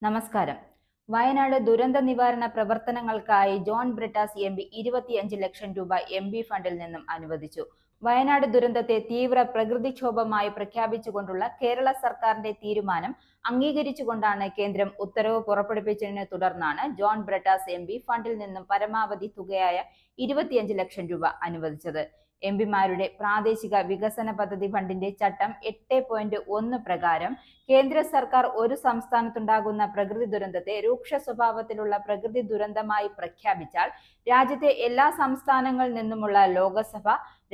നമസ്കാരം. വയനാട് ദുരന്ത നിവാരണ പ്രവർത്തനങ്ങൾക്കായി ജോൺ ബ്രിട്ടാസ് എംപി 25 ലക്ഷം രൂപ എംപി ഫണ്ടിൽ നിന്നും അനുവദിച്ചു. വയനാട് ദുരന്തത്തെ തീവ്ര പ്രകൃതിക്ഷോഭമായി പ്രഖ്യാപിച്ചുകൊണ്ടുള്ള കേരള സർക്കാരിന്റെ തീരുമാനം അംഗീകരിച്ചുകൊണ്ടാണ് കേന്ദ്രം ഉത്തരവ് പുറപ്പെടുവിച്ചതിനെ തുടർന്നാണ് ജോൺ ബ്രിട്ടാസ് എംപി ഫണ്ടിൽ നിന്നും പരമാവധി തുകയായ 25 ലക്ഷം രൂപ അനുവദിച്ചത്. എംപിമാരുടെ പ്രാദേശിക വികസന പദ്ധതി ഫണ്ടിന്റെ ചട്ടം 8.1 പ്രകാരം കേന്ദ്ര സർക്കാർ ഒരു സംസ്ഥാനത്തുണ്ടാകുന്ന പ്രകൃതി ദുരന്തത്തെ രൂക്ഷ സ്വഭാവത്തിലുള്ള പ്രകൃതി ദുരന്തമായി പ്രഖ്യാപിച്ചാൽ രാജ്യത്തെ എല്ലാ സംസ്ഥാനങ്ങളിൽ നിന്നുമുള്ള ലോകസഭ,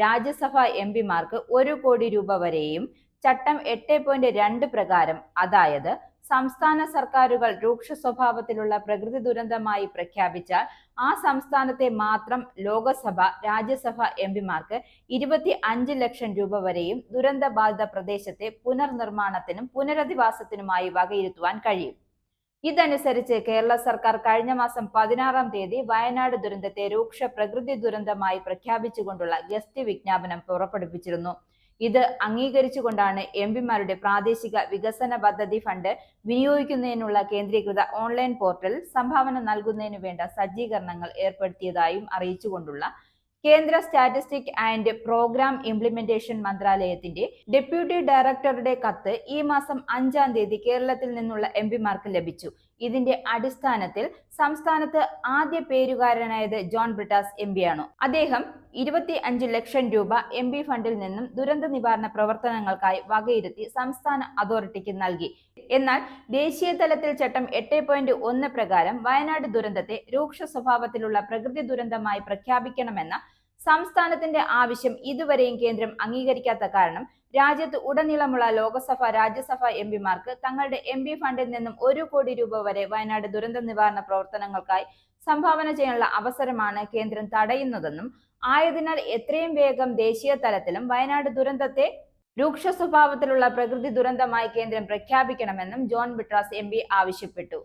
രാജ്യസഭ എംപിമാർക്ക് 1 കോടി രൂപ വരെയും, ചട്ടം 8.2 പ്രകാരം അതായത് സംസ്ഥാന സർക്കാരുകൾ രൂക്ഷ സ്വഭാവത്തിലുള്ള പ്രകൃതി ദുരന്തമായി പ്രഖ്യാപിച്ചാൽ ആ സംസ്ഥാനത്തെ മാത്രം ലോകസഭ, രാജ്യസഭ എംപിമാർക്ക് 25 ലക്ഷം രൂപ വരെയും ദുരന്തബാധിത പ്രദേശത്തെ പുനർനിർമ്മാണത്തിനും പുനരധിവാസത്തിനുമായി വകയിരുത്തുവാൻ കഴിയും. ഇതനുസരിച്ച് കേരള സർക്കാർ കഴിഞ്ഞ മാസം 16-ാം തീയതി വയനാട് ദുരന്തത്തെ രൂക്ഷ പ്രകൃതി ദുരന്തമായി പ്രഖ്യാപിച്ചുകൊണ്ടുള്ള ഗസ്റ്റ് വിജ്ഞാപനം പുറപ്പെടുവിച്ചിരുന്നു. ഇത് അംഗീകരിച്ചുകൊണ്ടാണ് എംപിമാരുടെ പ്രാദേശിക വികസന പദ്ധതി ഫണ്ട് വിനിയോഗിക്കുന്നതിനുള്ള കേന്ദ്രീകൃത ഓൺലൈൻ പോർട്ടൽ സംഭാവന നൽകുന്നതിനു വേണ്ട സജ്ജീകരണങ്ങൾ ഏർപ്പെടുത്തിയതായും അറിയിച്ചുകൊണ്ടുള്ള കേന്ദ്ര സ്റ്റാറ്റിസ്റ്റിക് ആൻഡ് പ്രോഗ്രാം ഇംപ്ലിമെന്റേഷൻ മന്ത്രാലയത്തിന്റെ ഡെപ്യൂട്ടി ഡയറക്ടറുടെ കത്ത് ഈ മാസം 5-ാം തീയതി കേരളത്തിൽ നിന്നുള്ള എംപിമാർക്ക് ലഭിച്ചു. ഇതിന്റെ അടിസ്ഥാനത്തിൽ സംസ്ഥാനത്ത് ആദ്യ പേരുകാരനായത് ജോൺ ബ്രിട്ടാസ് എംപിയാണ്. അദ്ദേഹം 25 ലക്ഷം രൂപ എംപി ഫണ്ടിൽ നിന്നും ദുരന്ത നിവാരണ പ്രവർത്തനങ്ങൾക്കായി വകയിരുത്തി സംസ്ഥാന അതോറിറ്റിക്ക് നൽകി. എന്നാൽ ദേശീയ തലത്തിൽ ചട്ടം 8.1 പ്രകാരം വയനാട് ദുരന്തത്തെ രൂക്ഷ സ്വഭാവത്തിലുള്ള പ്രകൃതി ദുരന്തമായി പ്രഖ്യാപിക്കണമെന്ന സംസ്ഥാനത്തിന്റെ ആവശ്യം ഇതുവരെയും കേന്ദ്രം അംഗീകരിക്കാത്ത കാരണം രാജ്യത്ത് ഉടനീളമുള്ള ലോകസഭ, രാജ്യസഭ എംപിമാർക്ക് തങ്ങളുടെ എംപി ഫണ്ടിൽ നിന്നും 1 കോടി രൂപ വരെ വയനാട് ദുരന്ത നിവാരണ പ്രവർത്തനങ്ങൾക്കായി സംഭാവന ചെയ്യാനുള്ള അവസരമാണ് കേന്ദ്രം തടയുന്നതെന്നും ആയതിനാൽ എത്രയും വേഗം ദേശീയ തലത്തിലും വയനാട് ദുരന്തത്തെ രൂക്ഷ സ്വഭാവത്തിലുള്ള പ്രകൃതി ദുരന്തമായി കേന്ദ്രം പ്രഖ്യാപിക്കണമെന്നും ജോൺ ബ്രിട്ടാസ് എംപി ആവശ്യപ്പെട്ടു.